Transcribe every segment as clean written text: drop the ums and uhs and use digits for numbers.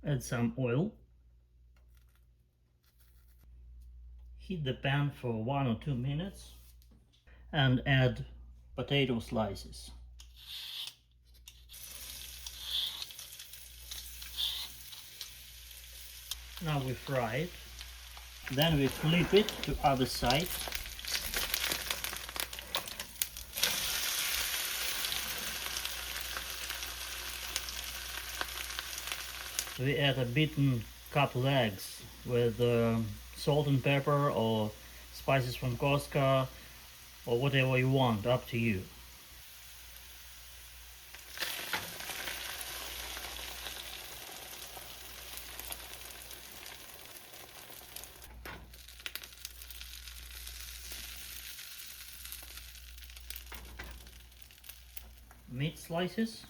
Add some oil. Heat the pan for 1 or 2 minutes and add potato slices. Now we fry it. Then we flip it to other side. We add a beaten couple eggs with salt and pepper or spices from Costco or whatever you want, up to you. Meat slices.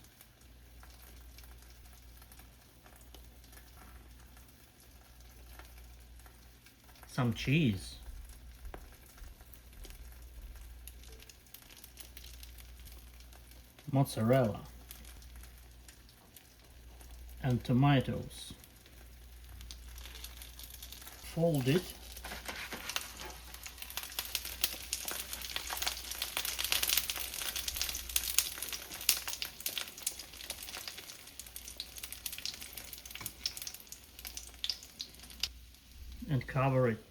Some cheese. Mozzarella. And tomatoes. Fold it. And cover it.